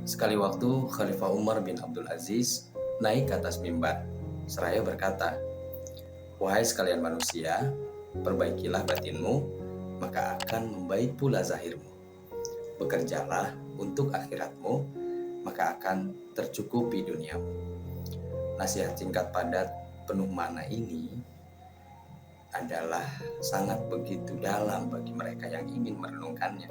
Sekali waktu Khalifah Umar bin Abdul Aziz naik ke atas mimbar seraya berkata, "Wahai sekalian manusia, perbaikilah batinmu, maka akan membaik pula zahirmu. Bekerjalah untuk akhiratmu, maka akan tercukupi duniamu." Nasihat singkat padat penuh makna ini adalah sangat begitu dalam bagi mereka yang ingin merenungkannya.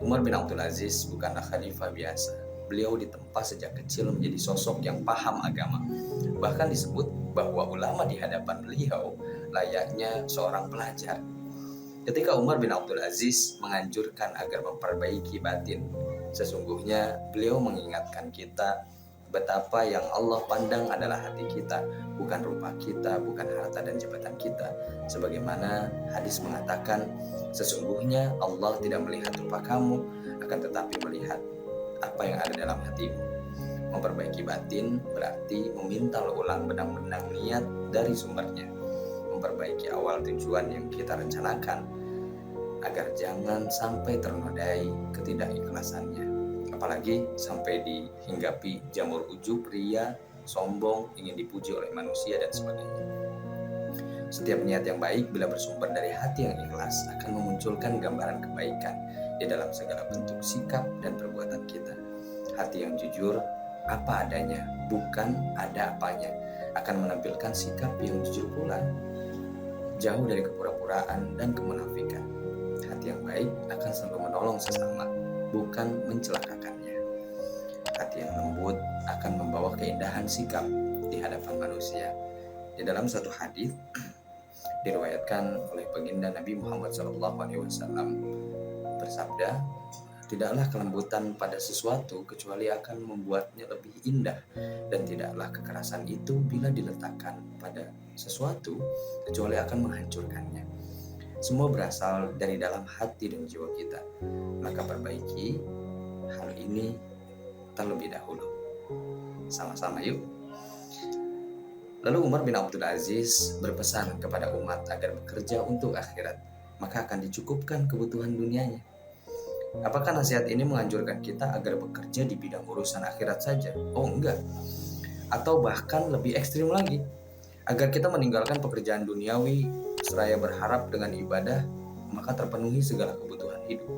Umar bin Abdul Aziz bukanlah khalifah biasa. Beliau ditempa sejak kecil menjadi sosok yang paham agama. Bahkan disebut bahwa ulama di hadapan beliau layaknya seorang pelajar. Ketika Umar bin Abdul Aziz menganjurkan agar memperbaiki batin, sesungguhnya beliau mengingatkan kita betapa yang Allah pandang adalah hati kita, bukan rupa kita, bukan harta dan jabatan kita. Sebagaimana hadis mengatakan, sesungguhnya Allah tidak melihat rupa kamu, akan tetapi melihat apa yang ada dalam hatimu. Memperbaiki batin berarti memintal ulang benang-benang niat dari sumbernya. Memperbaiki awal tujuan yang kita rencanakan agar jangan sampai ternodai ketidakikhlasannya, apalagi sampai dihinggapi jamur ujub, ria, sombong, ingin dipuji oleh manusia dan sebagainya. Setiap niat yang baik bila bersumber dari hati yang ikhlas akan memunculkan gambaran kebaikan di dalam segala bentuk sikap dan perbuatan kita. Hati yang jujur apa adanya, bukan ada apanya, akan menampilkan sikap yang jujur pula, jauh dari kepura-puraan dan kemunafikan. Hati yang baik akan selalu menolong sesama, bukan mencelakakannya. Hati yang lembut akan membawa keindahan sikap di hadapan manusia. Di dalam satu hadis diriwayatkan oleh baginda Nabi Muhammad SAW bersabda, "Tidaklah kelembutan pada sesuatu kecuali akan membuatnya lebih indah, dan tidaklah kekerasan itu bila diletakkan pada sesuatu kecuali akan menghancurkannya. Semua berasal dari dalam hati dan jiwa kita. Maka perbaiki hal ini terlebih dahulu." Sama-sama yuk. Lalu Umar bin Abdul Aziz berpesan kepada umat agar bekerja untuk akhirat, maka akan dicukupkan kebutuhan dunianya. Apakah nasihat ini menganjurkan kita agar bekerja di bidang urusan akhirat saja? Oh enggak. Atau bahkan lebih ekstrim lagi, agar kita meninggalkan pekerjaan duniawi seraya berharap dengan ibadah maka terpenuhi segala kebutuhan hidup.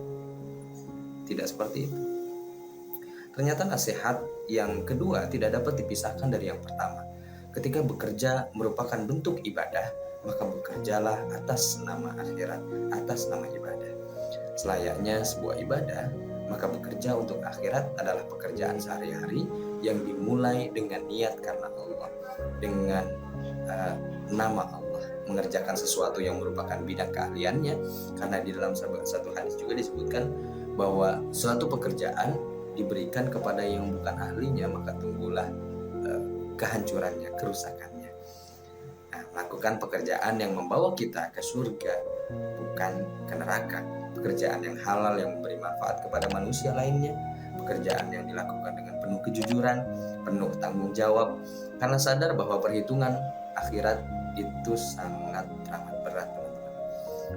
Tidak seperti itu. Ternyata nasihat yang kedua tidak dapat dipisahkan dari yang pertama. Ketika bekerja merupakan bentuk ibadah, maka bekerjalah atas nama akhirat, atas nama ibadah. Selayaknya sebuah ibadah, maka bekerja untuk akhirat adalah pekerjaan sehari-hari yang dimulai dengan niat karena Allah, dengan nama Allah, mengerjakan sesuatu yang merupakan bidang keahliannya, karena di dalam satu hadis juga disebutkan bahwa suatu pekerjaan diberikan kepada yang bukan ahlinya, maka tunggulah kehancurannya, kerusakannya. Nah, melakukan pekerjaan yang membawa kita ke surga, bukan ke neraka. Pekerjaan yang halal yang memberi manfaat kepada manusia lainnya, pekerjaan yang dilakukan dengan penuh kejujuran, penuh tanggung jawab, karena sadar bahwa perhitungan akhirat itu sangat amat berat, teman-teman.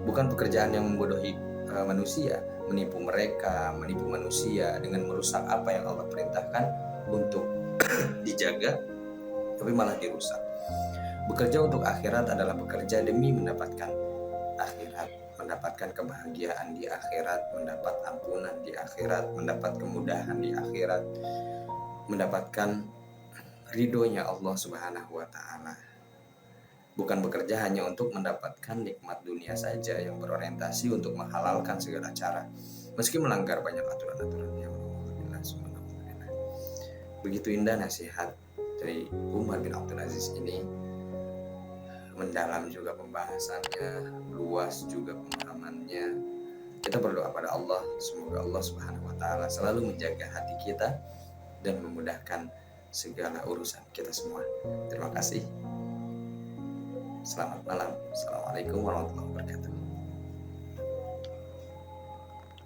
Bukan pekerjaan yang membodohi manusia, menipu mereka, menipu manusia dengan merusak apa yang Allah perintahkan untuk dijaga, tapi malah dirusak. Bekerja untuk akhirat adalah bekerja demi mendapatkan akhirat, mendapatkan kebahagiaan di akhirat, mendapat ampunan di akhirat, mendapat kemudahan di akhirat, mendapatkan ridhonya Allah Subhanahu wa Ta'ala. Bukan bekerja hanya untuk mendapatkan nikmat dunia saja yang berorientasi untuk menghalalkan segala cara, meski melanggar banyak aturan-aturannya. Begitu indah nasihat dari Umar bin Abdul Aziz ini, mendalam juga pembahasannya, luas juga pemahamannya. Kita berdoa pada Allah, semoga Allah Subhanahu wa Ta'ala selalu menjaga hati kita dan memudahkan segala urusan kita semua. Terima kasih. Selamat malam. Assalamualaikum warahmatullahi wabarakatuh.